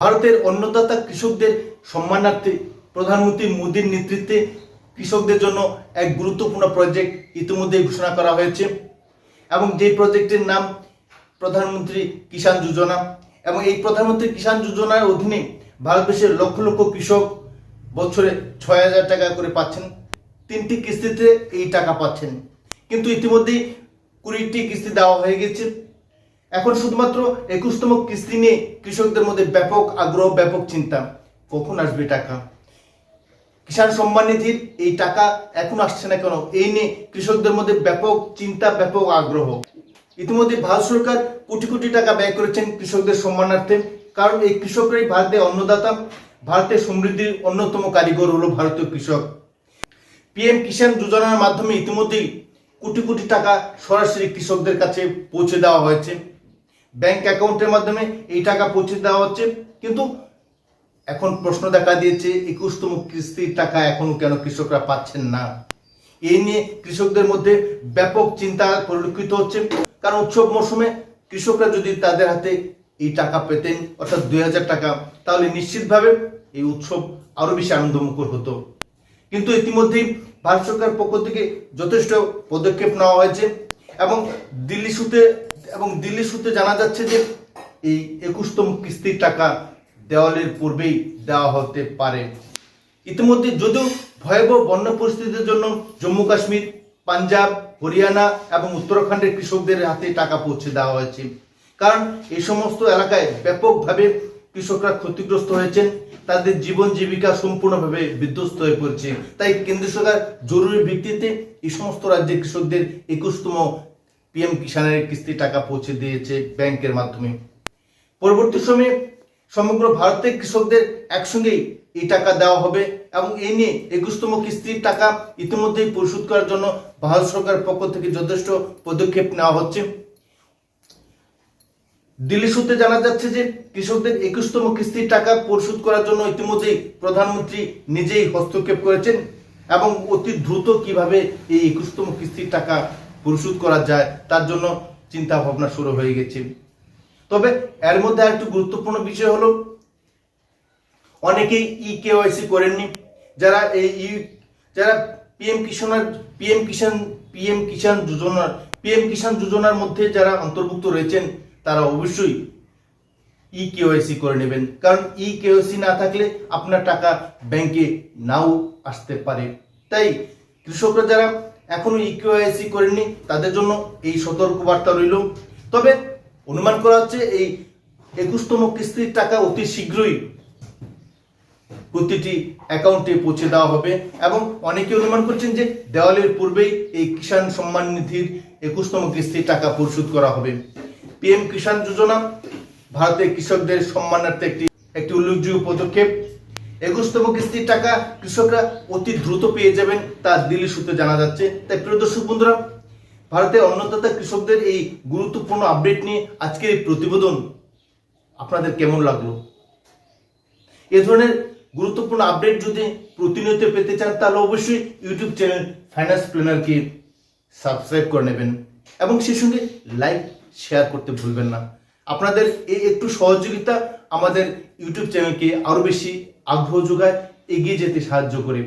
ভারতের অন্নদাতা কৃষকদের সম্মানার্থে প্রধানমন্ত্রী মোদীর নেতৃত্বে কৃষকদের জন্য এক গুরুত্বপূর্ণ প্রজেক্ট ইতিমধ্যেই ঘোষণা করা হয়েছে এবং যে প্রজেক্টের নাম প্রধানমন্ত্রী কিষাণ যোজনা। এবং এই প্রধানমন্ত্রী কিষাণ যোজনার অধীনে ভারতবর্ষের লক্ষ লক্ষ কৃষক বছরে ৬,০০০ টাকা করে পাচ্ছেন। ৩টি কিস্তিতে এই টাকা পাচ্ছেন, কিন্তু ইতিমধ্যেই ২০টি কিস্তি দেওয়া হয়ে গেছে। এখন শুধুমাত্র ২১তম কিস্তি নিয়ে কৃষকদের মধ্যে ব্যাপক আগ্রহ, ব্যাপক চিন্তা, কখন আসবে টাকা। কিষাণ সম্মান নিধির এই টাকা এখন আসছে না কেন, এই নিয়ে কৃষকদের মধ্যে ব্যাপক চিন্তা, ব্যাপক আগ্রহ। ইতিমধ্যে ভারত সরকার কোটি কোটি টাকা ব্যয় করেছেন কৃষকদের সম্মানার্থে, কারণ এই কৃষকরাই ভারতের অন্নদাতা। ভারতের সমৃদ্ধির অন্যতম কারিগর হলো ভারতীয় কৃষক। পিএম কিষাণ যোজনার মাধ্যমে ইতিমধ্যেই কোটি কোটি টাকা সরাসরি কৃষকদের কাছে পৌঁছে দেওয়া হয়েছে। ব্যাংক অ্যাকাউন্টের মাধ্যমে এই টাকা পৌঁছে দেওয়া হচ্ছে, কিন্তু এখন প্রশ্ন দেখা দিয়েছে ২১তম কিস্তির টাকা এখনো কেন কৃষকরা পাচ্ছেন না। এই নিয়ে কৃষকদের মধ্যে ব্যাপক চিন্তা পরিলক্ষিত হচ্ছে, কারণ উৎসব মৌসুমে কৃষকরা যদি তাদের হাতে এই টাকা পেতেন, অর্থাৎ ২,০০০ টাকা, তাহলে নিশ্চিতভাবে এই উৎসব আরো বেশি আনন্দমুখর হতো। কিন্তু ইতিমধ্যেই ভারত সরকার পক্ষ থেকে যথেষ্ট পদক্ষেপ নেওয়া হয়েছে এবং দিল্লি সূত্রে জানা যাচ্ছে যে এই ২১তম কিস্তির টাকা দেওয়ালের পূর্বেই দেওয়া হতে পারে। ইতিমধ্যে যদিও ভয়াবহ বন্যা পরিস্থিতির জন্য জম্মু কাশ্মীর, পাঞ্জাব, হরিয়ানা এবং উত্তরাখণ্ডের কৃষকদের হাতে টাকা পৌঁছে দেওয়া হয়েছে, কারণ এই সমস্ত এলাকায় ব্যাপকভাবে কৃষকরা ক্ষতিগ্রস্ত হয়েছেন, তাদের জীবন জীবিকা সম্পূর্ণভাবে বিধ্বস্ত হয়ে পড়ছে। তাই কেন্দ্র সরকার জরুরি ভিত্তিতে এই সমস্ত রাজ্যের কৃষকদের ২১তম পিএম কিষাণের কিস্তি টাকা পৌঁছে দিয়েছে ব্যাংকের মাধ্যমে। পরবর্তী সময়ে সমগ্র ভারতের কৃষকদের একসঙ্গেই এই টাকা দেওয়া হবে এবং এই নিয়ে ২১তম কিস্তির টাকা ইতিমধ্যেই পরিশোধ করার জন্য ভারত সরকারের পক্ষ থেকে যথেষ্ট পদক্ষেপ নেওয়া হচ্ছে। দিল্লি সূত্রে জানা যাচ্ছে যে কৃষকদের ২১তম কিস্তির টাকা পরিশোধ করার জন্য ইতিমধ্যেই প্রধানমন্ত্রী নিজেই হস্তক্ষেপ করেছেন এবং অতি দ্রুত কিভাবে এই ২১তম কিস্তির টাকা পরিশোধ করা যায় তার জন্য চিন্তা ভাবনা শুরু হয়ে গেছে। তবে এর মধ্যে আরেকটু গুরুত্বপূর্ণ বিষয় হলো, অনেকেই কেওয়াইসি করেননি। যারা পিএম কিষাণ যোজনার মধ্যে যারা অন্তর্ভুক্ত রয়েছেন তারা অবশ্যই কেওয়াইসি করে নেবেন, কারণ কেওয়াইসি না থাকলে আপনার টাকা ব্যাংকে নাও আসতে পারে। তাই কৃষকরা যারা এখনো কেওয়াইসি করেননি তাদের জন্য এই সতর্কবার্তা রইল। তবে অনুমান করা হচ্ছে এই ২১তম কিস্তির টাকা অতি শীঘ্রই প্রতিটি অ্যাকাউন্টে পৌঁছে দেওয়া হবে এবং অনেকে অনুমান করছেন যে দেওয়ালের পূর্বেই এই কিষাণ সম্মান নিধির ২১তম কিস্তির টাকা পরিশোধ করা হবে। পিএম কিষাণ যোজনা ভারতের কৃষকদের সম্মানার্থে একটি উল্লেখযোগ্য পদক্ষেপ। ২১তম কিস্তির টাকা কৃষকরা অতি দ্রুত পেয়ে যাবেন, তা দিল্লি সূত্রে জানা যাচ্ছে। তাই প্রিয় দর্শক বন্ধুরা, ভারতের অন্নদাতা কৃষকদের এই গুরুত্বপূর্ণ আপডেট নিয়ে আজকের এই প্রতিবেদন আপনাদের কেমন লাগলো? এ ধরনের গুরুত্বপূর্ণ আপডেট যদি প্রতিনিয়ত পেতে চান তাহলে অবশ্যই ইউটিউব চ্যানেল ফাইন্যান্স প্ল্যানারকে সাবস্ক্রাইব করে নেবেন এবং সেই সঙ্গে লাইক শেয়ার করতে ভুলবেন না। আপনাদের এই একটু সহযোগিতা আমাদের ইউটিউব চ্যানেলকে আরো বেশি আগ্রহ যোগায়, এগিয়ে যেতে সাহায্য করে।